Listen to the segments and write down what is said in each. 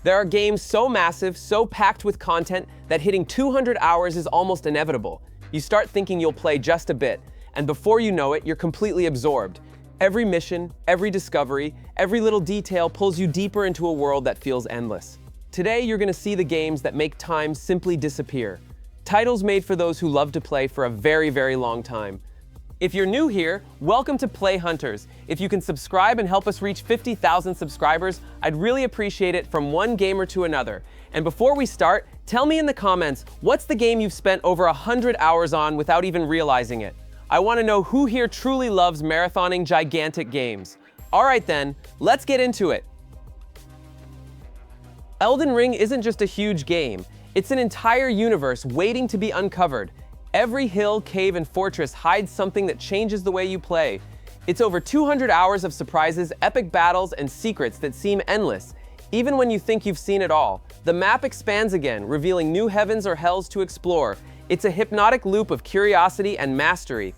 There are games so massive, so packed with content, that hitting 200 hours is almost inevitable. You start thinking you'll play just a bit, and before you know it, you're completely absorbed. Every mission, every discovery, every little detail pulls you deeper into a world that feels endless. Today, you're going to see the games that make time simply disappear. Titles made for those who love to play for a very, very long time. If you're new here, welcome to Play Hunters. If you can subscribe and help us reach 50,000 subscribers, I'd really appreciate it from one gamer to another. And before we start, tell me in the comments, what's the game you've spent over 100 hours on without even realizing it? I want to know who here truly loves marathoning gigantic games. All right then, let's get into it. Elden Ring isn't just a huge game, it's an entire universe waiting to be uncovered. Every hill, cave, and fortress hides something that changes the way you play. It's over 200 hours of surprises, epic battles, and secrets that seem endless. Even when you think you've seen it all, the map expands again, revealing new heavens or hells to explore. It's a hypnotic loop of curiosity and mastery.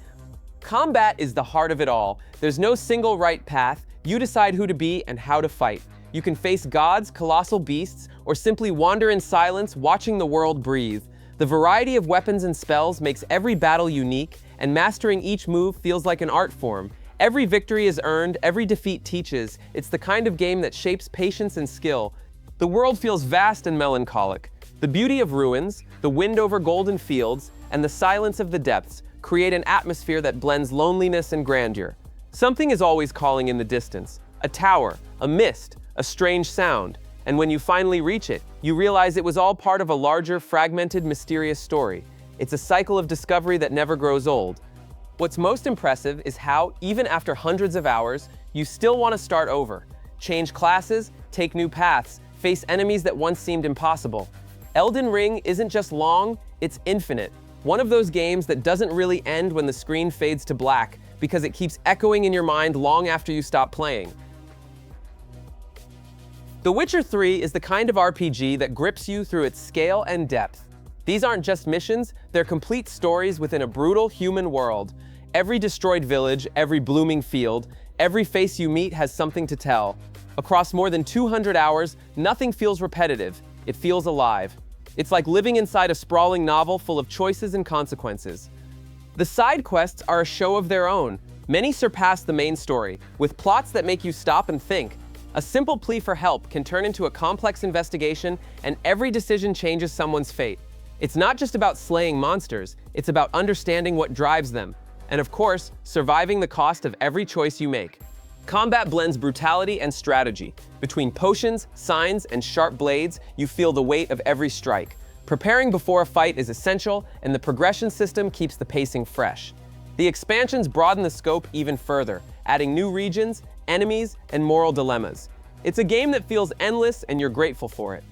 Combat is the heart of it all. There's no single right path. You decide who to be and how to fight. You can face gods, colossal beasts, or simply wander in silence, watching the world breathe. The variety of weapons and spells makes every battle unique, and mastering each move feels like an art form. Every victory is earned, every defeat teaches. It's the kind of game that shapes patience and skill. The world feels vast and melancholic. The beauty of ruins, the wind over golden fields, and the silence of the depths create an atmosphere that blends loneliness and grandeur. Something is always calling in the distance. A tower, a mist, a strange sound. And when you finally reach it, you realize it was all part of a larger, fragmented, mysterious story. It's a cycle of discovery that never grows old. What's most impressive is how, even after hundreds of hours, you still want to start over. Change classes, take new paths, face enemies that once seemed impossible. Elden Ring isn't just long, it's infinite. One of those games that doesn't really end when the screen fades to black, because it keeps echoing in your mind long after you stop playing. The Witcher 3 is the kind of RPG that grips you through its scale and depth. These aren't just missions, they're complete stories within a brutal human world. Every destroyed village, every blooming field, every face you meet has something to tell. Across more than 200 hours, nothing feels repetitive, it feels alive. It's like living inside a sprawling novel full of choices and consequences. The side quests are a show of their own. Many surpass the main story, with plots that make you stop and think. A simple plea for help can turn into a complex investigation, and every decision changes someone's fate. It's not just about slaying monsters, it's about understanding what drives them, and of course, surviving the cost of every choice you make. Combat blends brutality and strategy. Between potions, signs, and sharp blades, you feel the weight of every strike. Preparing before a fight is essential, and the progression system keeps the pacing fresh. The expansions broaden the scope even further, adding new regions, enemies, and moral dilemmas. It's a game that feels endless, and you're grateful for it.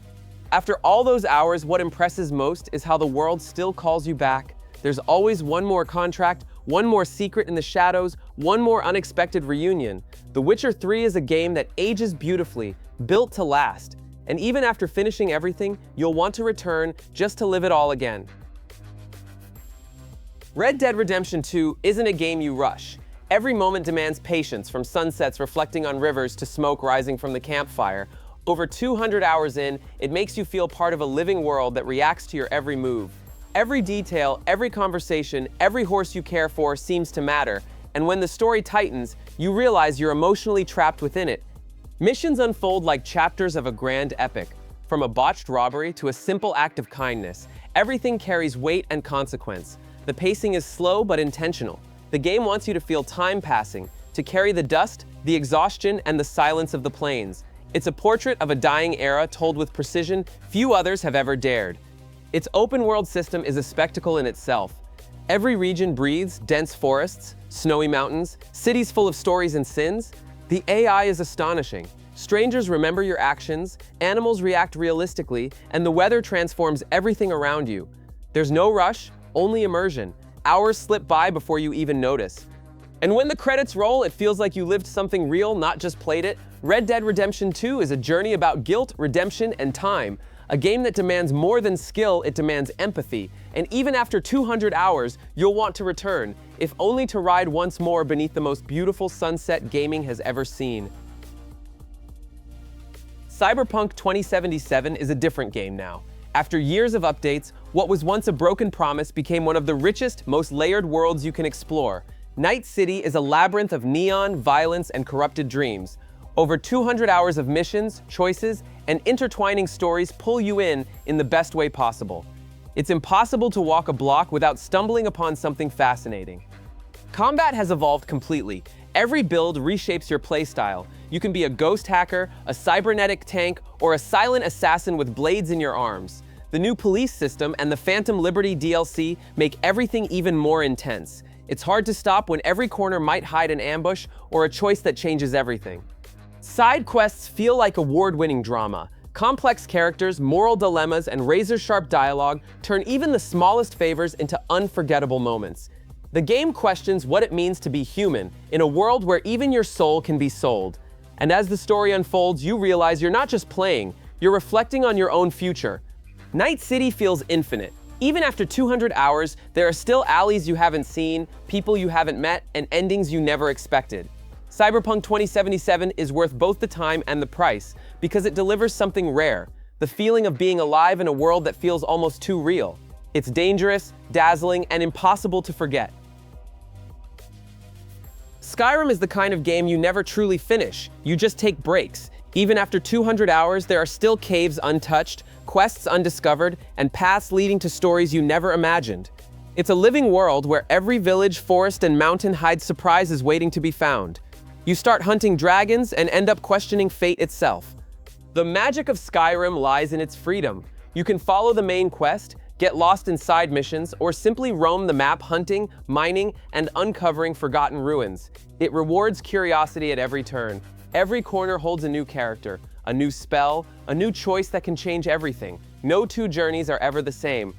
After all those hours, what impresses most is how the world still calls you back. There's always one more contract, one more secret in the shadows, one more unexpected reunion. The Witcher 3 is a game that ages beautifully, built to last. And even after finishing everything, you'll want to return just to live it all again. Red Dead Redemption 2 isn't a game you rush. Every moment demands patience, from sunsets reflecting on rivers to smoke rising from the campfire. Over 200 hours in, it makes you feel part of a living world that reacts to your every move. Every detail, every conversation, every horse you care for seems to matter, and when the story tightens, you realize you're emotionally trapped within it. Missions unfold like chapters of a grand epic. From a botched robbery to a simple act of kindness, everything carries weight and consequence. The pacing is slow but intentional. The game wants you to feel time passing, to carry the dust, the exhaustion, and the silence of the plains. It's a portrait of a dying era told with precision few others have ever dared. Its open-world system is a spectacle in itself. Every region breathes dense forests, snowy mountains, cities full of stories and sins. The AI is astonishing. Strangers remember your actions, animals react realistically, and the weather transforms everything around you. There's no rush, only immersion. Hours slip by before you even notice. And when the credits roll, it feels like you lived something real, not just played it. Red Dead Redemption 2 is a journey about guilt, redemption, and time. A game that demands more than skill, it demands empathy. And even after 200 hours, you'll want to return, if only to ride once more beneath the most beautiful sunset gaming has ever seen. Cyberpunk 2077 is a different game now. After years of updates, what was once a broken promise became one of the richest, most layered worlds you can explore. Night City is a labyrinth of neon, violence, and corrupted dreams. Over 200 hours of missions, choices, and intertwining stories pull you in the best way possible. It's impossible to walk a block without stumbling upon something fascinating. Combat has evolved completely. Every build reshapes your playstyle. You can be a ghost hacker, a cybernetic tank, or a silent assassin with blades in your arms. The new police system and the Phantom Liberty DLC make everything even more intense. It's hard to stop when every corner might hide an ambush or a choice that changes everything. Side quests feel like award-winning drama. Complex characters, moral dilemmas, and razor-sharp dialogue turn even the smallest favors into unforgettable moments. The game questions what it means to be human in a world where even your soul can be sold. And as the story unfolds, you realize you're not just playing, you're reflecting on your own future. Night City feels infinite. Even after 200 hours, there are still alleys you haven't seen, people you haven't met, and endings you never expected. Cyberpunk 2077 is worth both the time and the price because it delivers something rare, the feeling of being alive in a world that feels almost too real. It's dangerous, dazzling, and impossible to forget. Skyrim is the kind of game you never truly finish, you just take breaks. Even after 200 hours, there are still caves untouched, quests undiscovered, and paths leading to stories you never imagined. It's a living world where every village, forest, and mountain hides surprises waiting to be found. You start hunting dragons and end up questioning fate itself. The magic of Skyrim lies in its freedom. You can follow the main quest, get lost in side missions, or simply roam the map hunting, mining, and uncovering forgotten ruins. It rewards curiosity at every turn. Every corner holds a new character, a new spell, a new choice that can change everything. No two journeys are ever the same.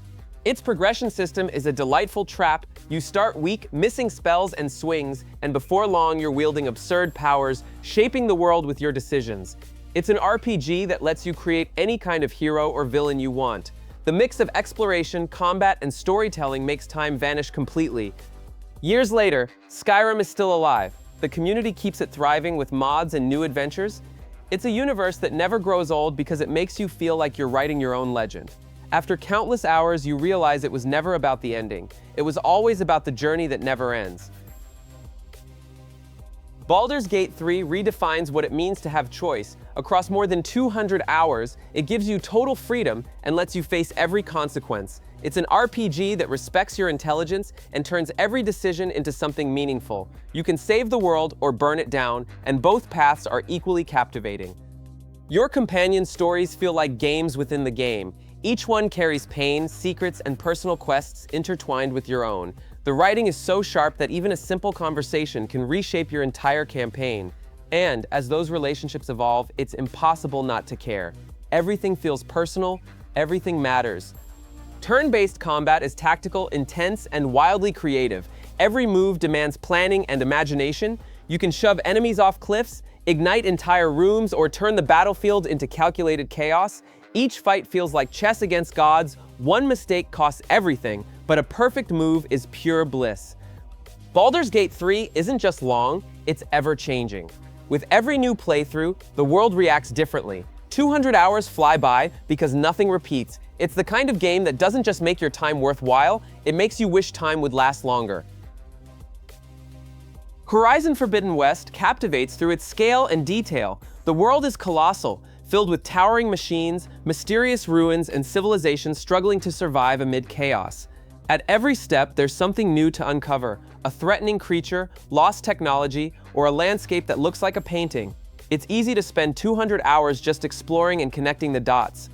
Its progression system is a delightful trap. You start weak, missing spells and swings, and before long you're wielding absurd powers, shaping the world with your decisions. It's an RPG that lets you create any kind of hero or villain you want. The mix of exploration, combat, and storytelling makes time vanish completely. Years later, Skyrim is still alive. The community keeps it thriving with mods and new adventures. It's a universe that never grows old because it makes you feel like you're writing your own legend. After countless hours, you realize it was never about the ending. It was always about the journey that never ends. Baldur's Gate 3 redefines what it means to have choice. Across more than 200 hours, it gives you total freedom and lets you face every consequence. It's an RPG that respects your intelligence and turns every decision into something meaningful. You can save the world or burn it down, and both paths are equally captivating. Your companion stories feel like games within the game. Each one carries pain, secrets, and personal quests intertwined with your own. The writing is so sharp that even a simple conversation can reshape your entire campaign. And as those relationships evolve, it's impossible not to care. Everything feels personal, everything matters. Turn-based combat is tactical, intense, and wildly creative. Every move demands planning and imagination. You can shove enemies off cliffs, ignite entire rooms, or turn the battlefield into calculated chaos. Each fight feels like chess against gods. One mistake costs everything, but a perfect move is pure bliss. Baldur's Gate 3 isn't just long, it's ever-changing. With every new playthrough, the world reacts differently. 200 hours fly by because nothing repeats. It's the kind of game that doesn't just make your time worthwhile, it makes you wish time would last longer. Horizon Forbidden West captivates through its scale and detail. The world is colossal, filled with towering machines, mysterious ruins, and civilizations struggling to survive amid chaos. At every step, there's something new to uncover, a threatening creature, lost technology, or a landscape that looks like a painting. It's easy to spend 200 hours just exploring and connecting the dots.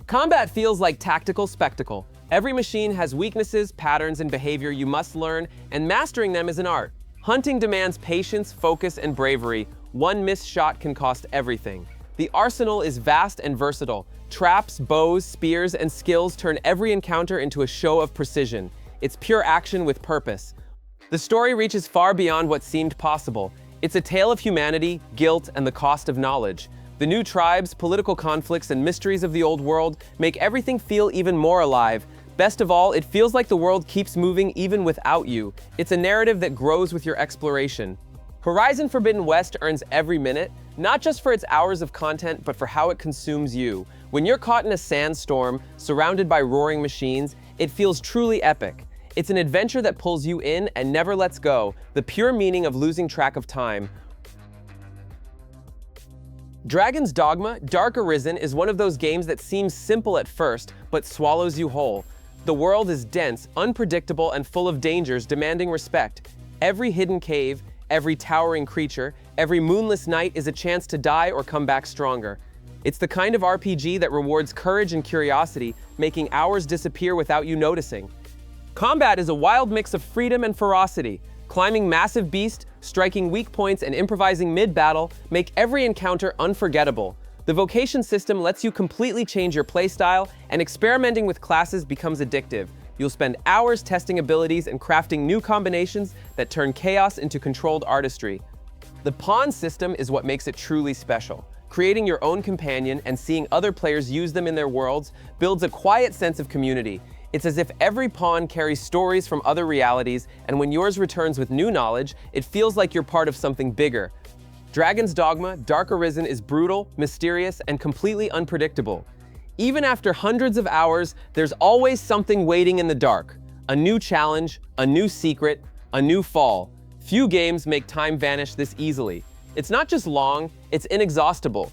Combat feels like tactical spectacle. Every machine has weaknesses, patterns, and behavior you must learn, and mastering them is an art. Hunting demands patience, focus, and bravery. One missed shot can cost everything. The arsenal is vast and versatile. Traps, bows, spears, and skills turn every encounter into a show of precision. It's pure action with purpose. The story reaches far beyond what seemed possible. It's a tale of humanity, guilt, and the cost of knowledge. The new tribes, political conflicts, and mysteries of the old world make everything feel even more alive. Best of all, it feels like the world keeps moving even without you. It's a narrative that grows with your exploration. Horizon Forbidden West earns every minute, not just for its hours of content, but for how it consumes you. When you're caught in a sandstorm, surrounded by roaring machines, it feels truly epic. It's an adventure that pulls you in and never lets go, the pure meaning of losing track of time. Dragon's Dogma: Dark Arisen is one of those games that seems simple at first, but swallows you whole. The world is dense, unpredictable, and full of dangers demanding respect. Every hidden cave, every towering creature, every moonless night is a chance to die or come back stronger. It's the kind of RPG that rewards courage and curiosity, making hours disappear without you noticing. Combat is a wild mix of freedom and ferocity. Climbing massive beasts, striking weak points, and improvising mid-battle make every encounter unforgettable. The vocation system lets you completely change your playstyle, and experimenting with classes becomes addictive. You'll spend hours testing abilities and crafting new combinations that turn chaos into controlled artistry. The pawn system is what makes it truly special. Creating your own companion and seeing other players use them in their worlds builds a quiet sense of community. It's as if every pawn carries stories from other realities, and when yours returns with new knowledge, it feels like you're part of something bigger. Dragon's Dogma: Dark Arisen is brutal, mysterious, and completely unpredictable. Even after hundreds of hours, there's always something waiting in the dark. A new challenge, a new secret, a new fall. Few games make time vanish this easily. It's not just long, it's inexhaustible.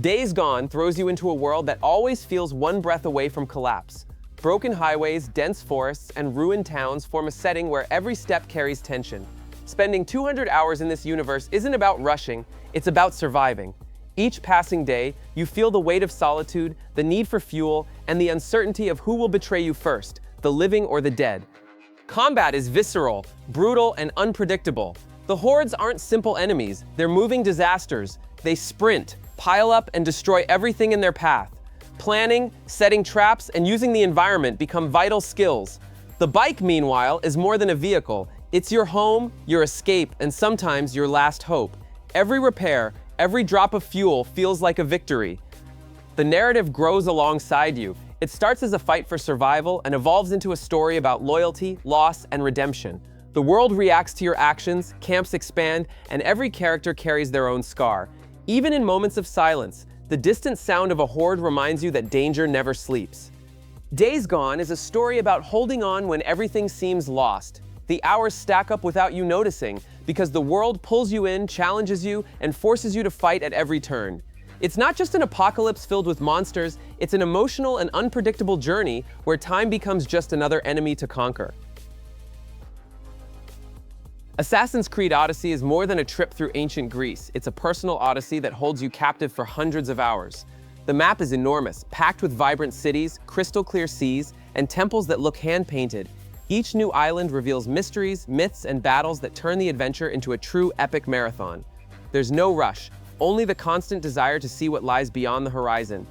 Days Gone throws you into a world that always feels one breath away from collapse. Broken highways, dense forests, and ruined towns form a setting where every step carries tension. Spending 200 hours in this universe isn't about rushing, it's about surviving. Each passing day, you feel the weight of solitude, the need for fuel, and the uncertainty of who will betray you first, the living or the dead. Combat is visceral, brutal, and unpredictable. The hordes aren't simple enemies, they're moving disasters. They sprint, pile up, and destroy everything in their path. Planning, setting traps, and using the environment become vital skills. The bike, meanwhile, is more than a vehicle. It's your home, your escape, and sometimes your last hope. Every repair, every drop of fuel feels like a victory. The narrative grows alongside you. It starts as a fight for survival and evolves into a story about loyalty, loss, and redemption. The world reacts to your actions, camps expand, and every character carries their own scar. Even in moments of silence, the distant sound of a horde reminds you that danger never sleeps. Days Gone is a story about holding on when everything seems lost. The hours stack up without you noticing, because the world pulls you in, challenges you, and forces you to fight at every turn. It's not just an apocalypse filled with monsters, it's an emotional and unpredictable journey where time becomes just another enemy to conquer. Assassin's Creed Odyssey is more than a trip through ancient Greece. It's a personal odyssey that holds you captive for hundreds of hours. The map is enormous, packed with vibrant cities, crystal clear seas, and temples that look hand-painted. Each new island reveals mysteries, myths, and battles that turn the adventure into a true epic marathon. There's no rush, only the constant desire to see what lies beyond the horizon.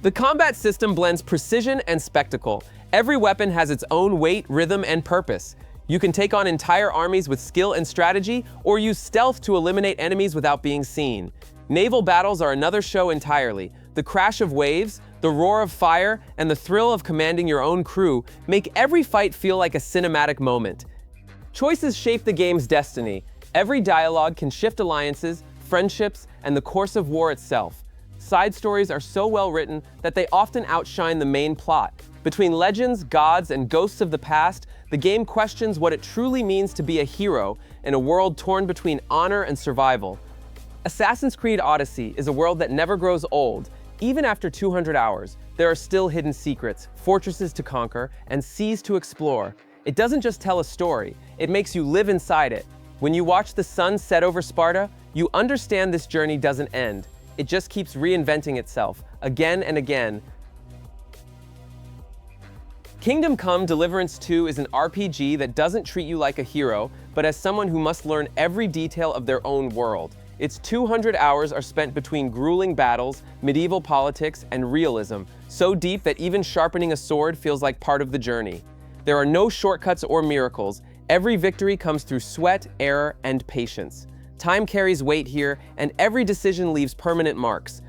The combat system blends precision and spectacle. Every weapon has its own weight, rhythm, and purpose. You can take on entire armies with skill and strategy, or use stealth to eliminate enemies without being seen. Naval battles are another show entirely. The crash of waves, the roar of fire, and the thrill of commanding your own crew make every fight feel like a cinematic moment. Choices shape the game's destiny. Every dialogue can shift alliances, friendships, and the course of war itself. Side stories are so well written that they often outshine the main plot. Between legends, gods, and ghosts of the past, the game questions what it truly means to be a hero in a world torn between honor and survival. Assassin's Creed Odyssey is a world that never grows old. Even after 200 hours, there are still hidden secrets, fortresses to conquer, and seas to explore. It doesn't just tell a story, it makes you live inside it. When you watch the sun set over Sparta, you understand this journey doesn't end. It just keeps reinventing itself, again and again. Kingdom Come: Deliverance 2 is an RPG that doesn't treat you like a hero, but as someone who must learn every detail of their own world. Its 200 hours are spent between grueling battles, medieval politics, and realism, so deep that even sharpening a sword feels like part of the journey. There are no shortcuts or miracles. Every victory comes through sweat, error, and patience. Time carries weight here, and every decision leaves permanent marks.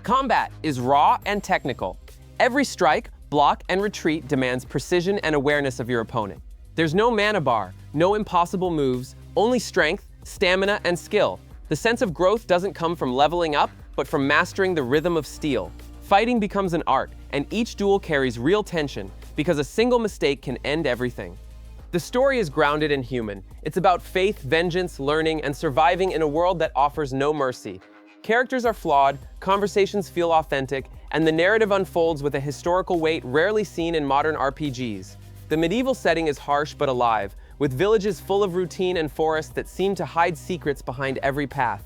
Combat is raw and technical. Every strike, block, and retreat demands precision and awareness of your opponent. There's no mana bar, no impossible moves, only strength, stamina, and skill. The sense of growth doesn't come from leveling up, but from mastering the rhythm of steel. Fighting becomes an art, and each duel carries real tension, because a single mistake can end everything. The story is grounded and human. It's about faith, vengeance, learning, and surviving in a world that offers no mercy. Characters are flawed, conversations feel authentic, and the narrative unfolds with a historical weight rarely seen in modern RPGs. The medieval setting is harsh but alive, with villages full of routine and forests that seem to hide secrets behind every path.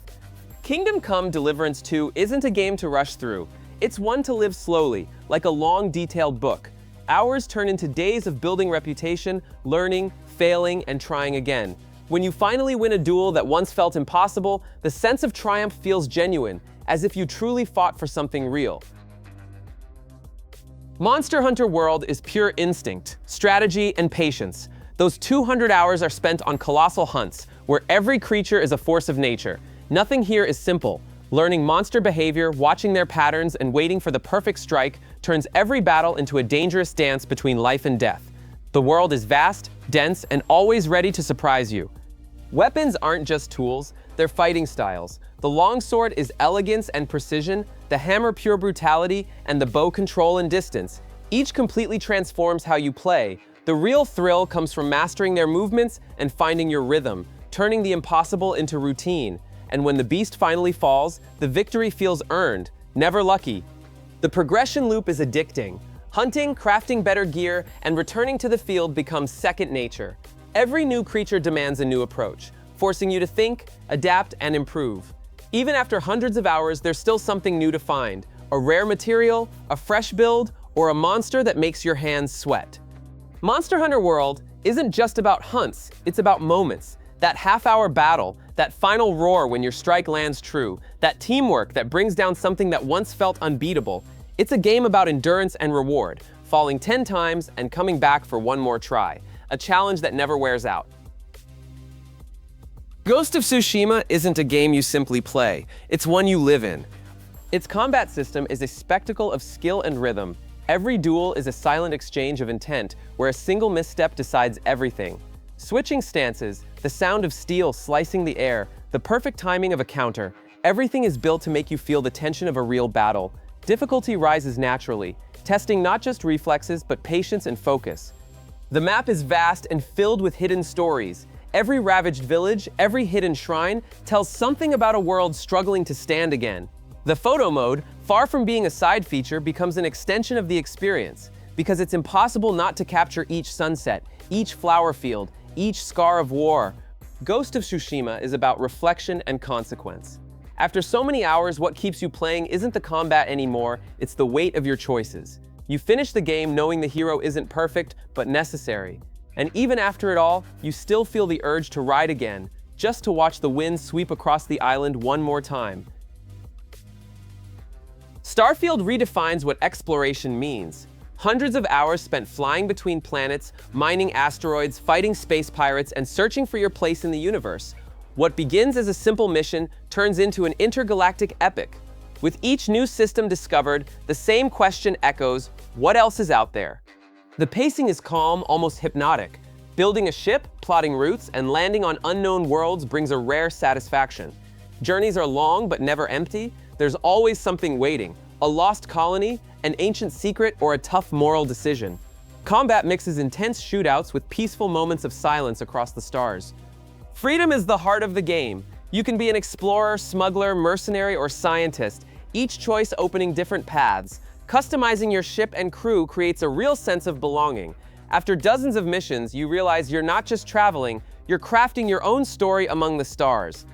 Kingdom Come: Deliverance 2 isn't a game to rush through. It's one to live slowly, like a long, detailed book. Hours turn into days of building reputation, learning, failing, and trying again. When you finally win a duel that once felt impossible, the sense of triumph feels genuine, as if you truly fought for something real. Monster Hunter World is pure instinct, strategy, and patience. Those 200 hours are spent on colossal hunts, where every creature is a force of nature. Nothing here is simple. Learning monster behavior, watching their patterns, and waiting for the perfect strike turns every battle into a dangerous dance between life and death. The world is vast, dense, and always ready to surprise you. Weapons aren't just tools, they're fighting styles. The longsword is elegance and precision, the hammer pure brutality, and the bow control and distance. Each completely transforms how you play. The real thrill comes from mastering their movements and finding your rhythm, turning the impossible into routine. And when the beast finally falls, the victory feels earned, never lucky. The progression loop is addicting. Hunting, crafting better gear, and returning to the field becomes second nature. Every new creature demands a new approach, forcing you to think, adapt, and improve. Even after hundreds of hours, there's still something new to find. A rare material, a fresh build, or a monster that makes your hands sweat. Monster Hunter World isn't just about hunts, it's about moments. That half-hour battle, that final roar when your strike lands true, that teamwork that brings down something that once felt unbeatable. It's a game about endurance and reward, falling 10 times and coming back for one more try. A challenge that never wears out. Ghost of Tsushima isn't a game you simply play, it's one you live in. Its combat system is a spectacle of skill and rhythm. Every duel is a silent exchange of intent, where a single misstep decides everything. Switching stances, the sound of steel slicing the air, the perfect timing of a counter, everything is built to make you feel the tension of a real battle. Difficulty rises naturally, testing not just reflexes but patience and focus. The map is vast and filled with hidden stories. Every ravaged village, every hidden shrine, tells something about a world struggling to stand again. The photo mode, far from being a side feature, becomes an extension of the experience, because it's impossible not to capture each sunset, each flower field, each scar of war. Ghost of Tsushima is about reflection and consequence. After so many hours, what keeps you playing isn't the combat anymore, it's the weight of your choices. You finish the game knowing the hero isn't perfect, but necessary. And even after it all, you still feel the urge to ride again, just to watch the wind sweep across the island one more time. Starfield redefines what exploration means. Hundreds of hours spent flying between planets, mining asteroids, fighting space pirates, and searching for your place in the universe. What begins as a simple mission turns into an intergalactic epic. With each new system discovered, the same question echoes, what else is out there? The pacing is calm, almost hypnotic. Building a ship, plotting routes, and landing on unknown worlds brings a rare satisfaction. Journeys are long but never empty. There's always something waiting, a lost colony, an ancient secret, or a tough moral decision. Combat mixes intense shootouts with peaceful moments of silence across the stars. Freedom is the heart of the game. You can be an explorer, smuggler, mercenary, or scientist, each choice opening different paths. Customizing your ship and crew creates a real sense of belonging. After dozens of missions, you realize you're not just traveling, you're crafting your own story among the stars.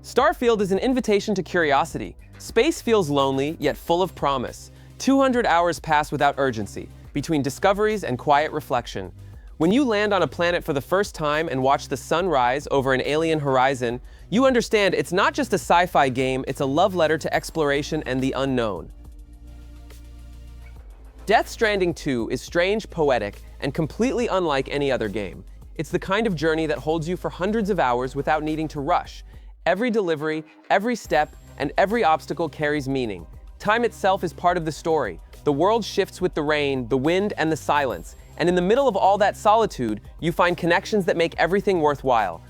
Starfield is an invitation to curiosity. Space feels lonely, yet full of promise. 200 hours pass without urgency, between discoveries and quiet reflection. When you land on a planet for the first time and watch the sun rise over an alien horizon, you understand it's not just a sci-fi game, it's a love letter to exploration and the unknown. Death Stranding 2 is strange, poetic, and completely unlike any other game. It's the kind of journey that holds you for hundreds of hours without needing to rush. Every delivery, every step, and every obstacle carries meaning. Time itself is part of the story. The world shifts with the rain, the wind, and the silence, And in the middle of all that solitude, you find connections that make everything worthwhile.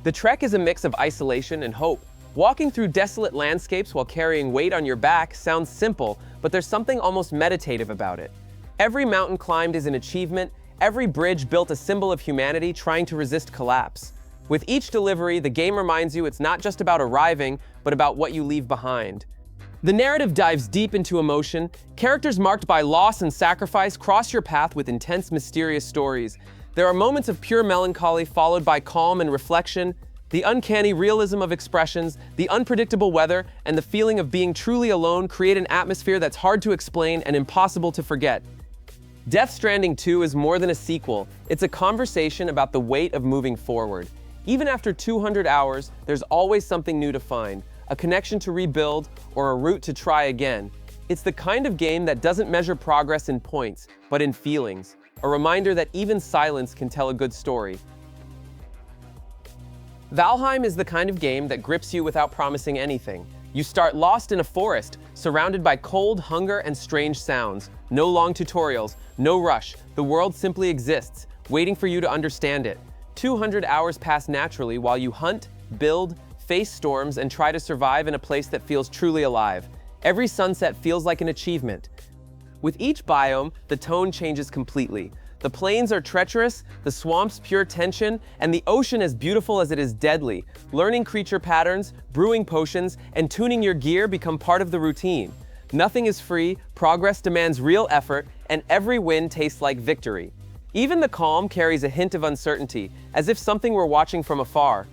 The trek is a mix of isolation and hope. Walking through desolate landscapes while carrying weight on your back sounds simple, but there's something almost meditative about it. Every mountain climbed is an achievement, every bridge built a symbol of humanity trying to resist collapse. With each delivery, the game reminds you it's not just about arriving, but about what you leave behind. The narrative dives deep into emotion. Characters marked by loss and sacrifice cross your path with intense, mysterious stories. There are moments of pure melancholy followed by calm and reflection. The uncanny realism of expressions, the unpredictable weather, and the feeling of being truly alone create an atmosphere that's hard to explain and impossible to forget. Death Stranding 2 is more than a sequel. It's a conversation about the weight of moving forward. Even after 200 hours, there's always something new to find, a connection to rebuild, or a route to try again. It's the kind of game that doesn't measure progress in points, but in feelings. A reminder that even silence can tell a good story. Valheim is the kind of game that grips you without promising anything. You start lost in a forest, surrounded by cold, hunger, and strange sounds. No long tutorials, no rush. The world simply exists, waiting for you to understand it. 200 hours pass naturally while you hunt, build, face storms, and try to survive in a place that feels truly alive. Every sunset feels like an achievement. With each biome, the tone changes completely. The plains are treacherous, the swamps pure tension, and the ocean as beautiful as it is deadly. Learning creature patterns, brewing potions, and tuning your gear become part of the routine. Nothing is free, progress demands real effort, and every win tastes like victory. Even the calm carries a hint of uncertainty, as if something were watching from afar.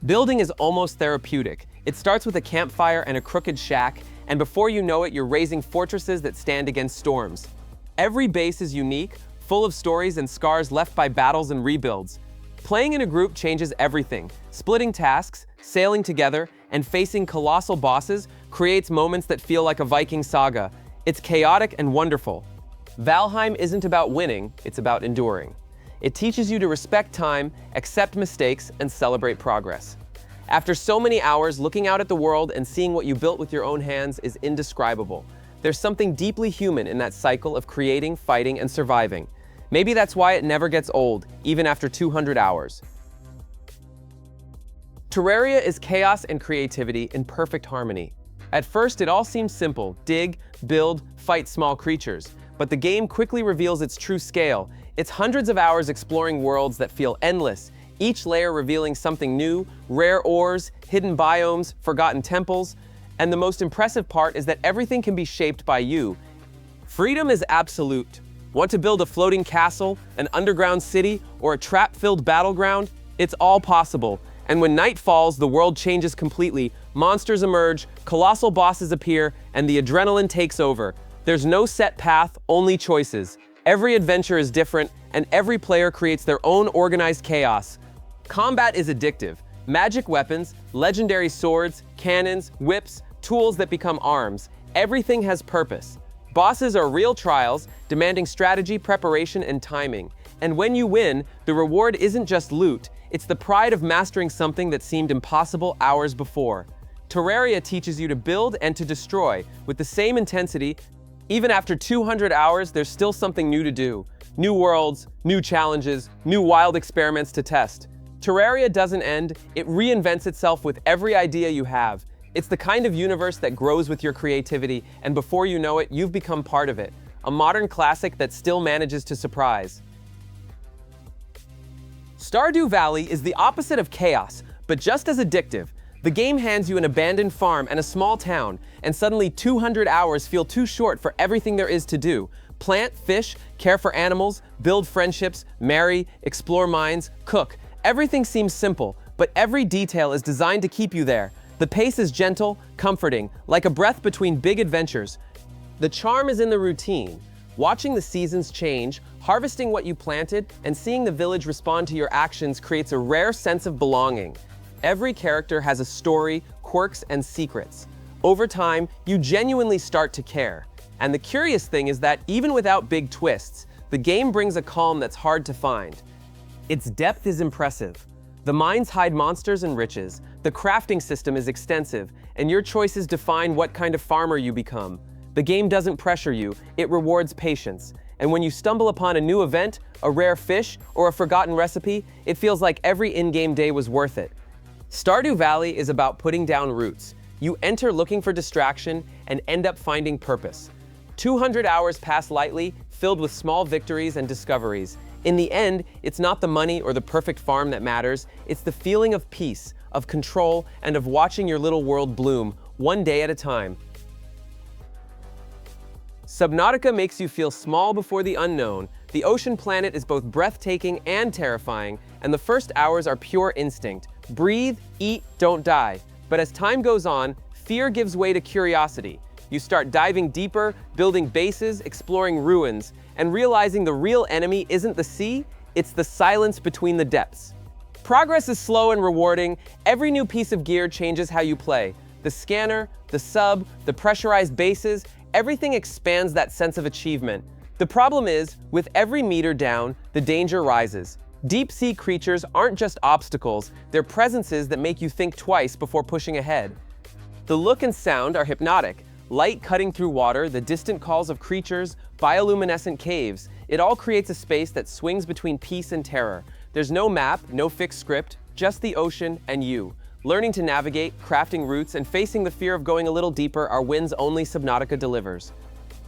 Building is almost therapeutic. It starts with a campfire and a crooked shack, and before you know it, you're raising fortresses that stand against storms. Every base is unique, full of stories and scars left by battles and rebuilds. Playing in a group changes everything. Splitting tasks, sailing together, and facing colossal bosses creates moments that feel like a Viking saga. It's chaotic and wonderful. Valheim isn't about winning, it's about enduring. It teaches you to respect time, accept mistakes, and celebrate progress. After so many hours, looking out at the world and seeing what you built with your own hands is indescribable. There's something deeply human in that cycle of creating, fighting, and surviving. Maybe that's why it never gets old, even after 200 hours. Terraria is chaos and creativity in perfect harmony. At first, it all seems simple: dig, build, fight small creatures. But the game quickly reveals its true scale. It's hundreds of hours exploring worlds that feel endless, each layer revealing something new: rare ores, hidden biomes, forgotten temples. And the most impressive part is that everything can be shaped by you. Freedom is absolute. Want to build a floating castle, an underground city, or a trap-filled battleground? It's all possible. And when night falls, the world changes completely. Monsters emerge, colossal bosses appear, and the adrenaline takes over. There's no set path, only choices. Every adventure is different, and every player creates their own organized chaos. Combat is addictive. Magic weapons, legendary swords, cannons, whips, tools that become arms. Everything has purpose. Bosses are real trials, demanding strategy, preparation, and timing. And when you win, the reward isn't just loot, it's the pride of mastering something that seemed impossible hours before. Terraria teaches you to build and to destroy with the same intensity. Even after 200 hours, there's still something new to do. New worlds, new challenges, new wild experiments to test. Terraria doesn't end, it reinvents itself with every idea you have. It's the kind of universe that grows with your creativity, and before you know it, you've become part of it. A modern classic that still manages to surprise. Stardew Valley is the opposite of chaos, but just as addictive. The game hands you an abandoned farm and a small town, and suddenly 200 hours feel too short for everything there is to do. Plant, fish, care for animals, build friendships, marry, explore mines, cook. Everything seems simple, but every detail is designed to keep you there. The pace is gentle, comforting, like a breath between big adventures. The charm is in the routine. Watching the seasons change, harvesting what you planted, and seeing the village respond to your actions creates a rare sense of belonging. Every character has a story, quirks, and secrets. Over time, you genuinely start to care. And the curious thing is that even without big twists, the game brings a calm that's hard to find. Its depth is impressive. The mines hide monsters and riches, the crafting system is extensive, and your choices define what kind of farmer you become. The game doesn't pressure you, it rewards patience. And when you stumble upon a new event, a rare fish, or a forgotten recipe, it feels like every in-game day was worth it. Stardew Valley is about putting down roots. You enter looking for distraction and end up finding purpose. 200 hours pass lightly, filled with small victories and discoveries. In the end, it's not the money or the perfect farm that matters, it's the feeling of peace, of control, and of watching your little world bloom, one day at a time. Subnautica makes you feel small before the unknown. The ocean planet is both breathtaking and terrifying, and the first hours are pure instinct. Breathe, eat, don't die. But as time goes on, fear gives way to curiosity. You start diving deeper, building bases, exploring ruins, and realizing the real enemy isn't the sea, it's the silence between the depths. Progress is slow and rewarding. Every new piece of gear changes how you play. The scanner, the sub, the pressurized bases, everything expands that sense of achievement. The problem is, with every meter down, the danger rises. Deep-sea creatures aren't just obstacles, they're presences that make you think twice before pushing ahead. The look and sound are hypnotic. Light cutting through water, the distant calls of creatures, bioluminescent caves. It all creates a space that swings between peace and terror. There's no map, no fixed script, just the ocean and you. Learning to navigate, crafting routes, and facing the fear of going a little deeper are wins only Subnautica delivers.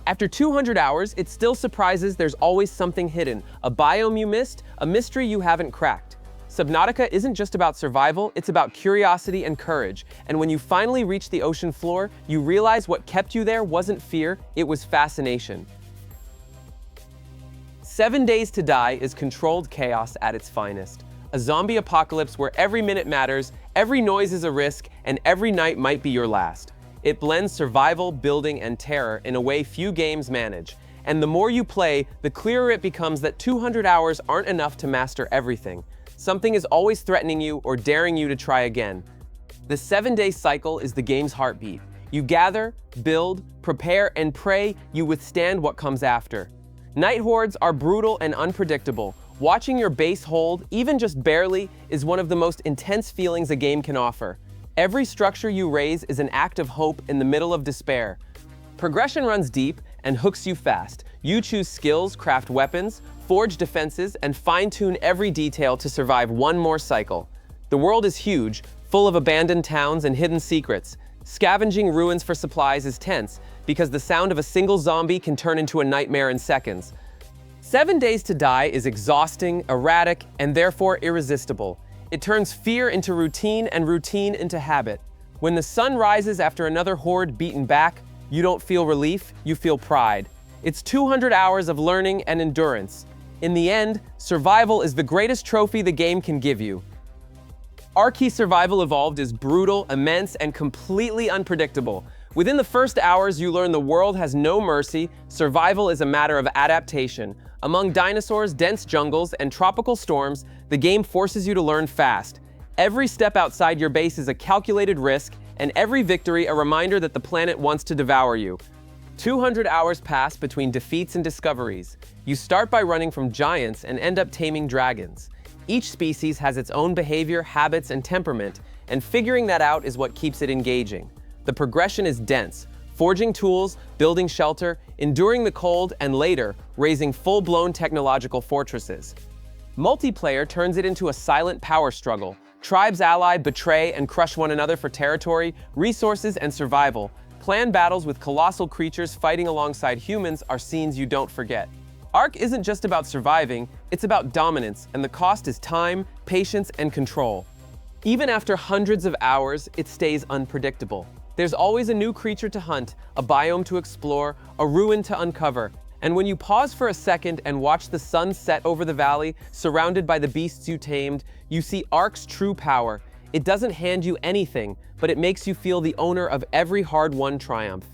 After 200 hours, it still surprises there's always something hidden, a biome you missed, a mystery you haven't cracked. Subnautica isn't just about survival, it's about curiosity and courage. And when you finally reach the ocean floor, you realize what kept you there wasn't fear, it was fascination. 7 Days to Die is controlled chaos at its finest. A zombie apocalypse where every minute matters, every noise is a risk, and every night might be your last. It blends survival, building, and terror in a way few games manage. And the more you play, the clearer it becomes that 200 hours aren't enough to master everything. Something is always threatening you or daring you to try again. The 7-day cycle is the game's heartbeat. You gather, build, prepare, and pray you withstand what comes after. Night hordes are brutal and unpredictable. Watching your base hold, even just barely, is one of the most intense feelings a game can offer. Every structure you raise is an act of hope in the middle of despair. Progression runs deep and hooks you fast. You choose skills, craft weapons, forge defenses, and fine-tune every detail to survive one more cycle. The world is huge, full of abandoned towns and hidden secrets. Scavenging ruins for supplies is tense, because the sound of a single zombie can turn into a nightmare in seconds. 7 Days to Die is exhausting, erratic, and therefore irresistible. It turns fear into routine and routine into habit. When the sun rises after another horde beaten back, you don't feel relief, you feel pride. It's 200 hours of learning and endurance. In the end, survival is the greatest trophy the game can give you. Arky Survival Evolved is brutal, immense, and completely unpredictable. Within the first hours, you learn the world has no mercy, survival is a matter of adaptation. Among dinosaurs, dense jungles, and tropical storms, the game forces you to learn fast. Every step outside your base is a calculated risk, and every victory a reminder that the planet wants to devour you. 200 hours pass between defeats and discoveries. You start by running from giants and end up taming dragons. Each species has its own behavior, habits, and temperament, and figuring that out is what keeps it engaging. The progression is dense, forging tools, building shelter, enduring the cold, and later, raising full-blown technological fortresses. Multiplayer turns it into a silent power struggle. Tribes ally, betray, and crush one another for territory, resources, and survival. Planned battles with colossal creatures fighting alongside humans are scenes you don't forget. Ark isn't just about surviving, it's about dominance, and the cost is time, patience, and control. Even after hundreds of hours, it stays unpredictable. There's always a new creature to hunt, a biome to explore, a ruin to uncover. And when you pause for a second and watch the sun set over the valley, surrounded by the beasts you tamed, you see Ark's true power. It doesn't hand you anything, but it makes you feel the owner of every hard-won triumph.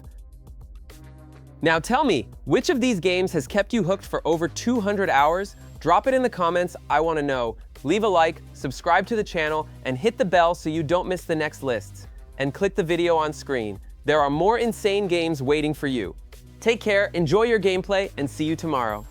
Now tell me, which of these games has kept you hooked for over 200 hours? Drop it in the comments, I want to know. Leave a like, subscribe to the channel, and hit the bell so you don't miss the next lists. And click the video on screen. There are more insane games waiting for you. Take care, enjoy your gameplay, and see you tomorrow.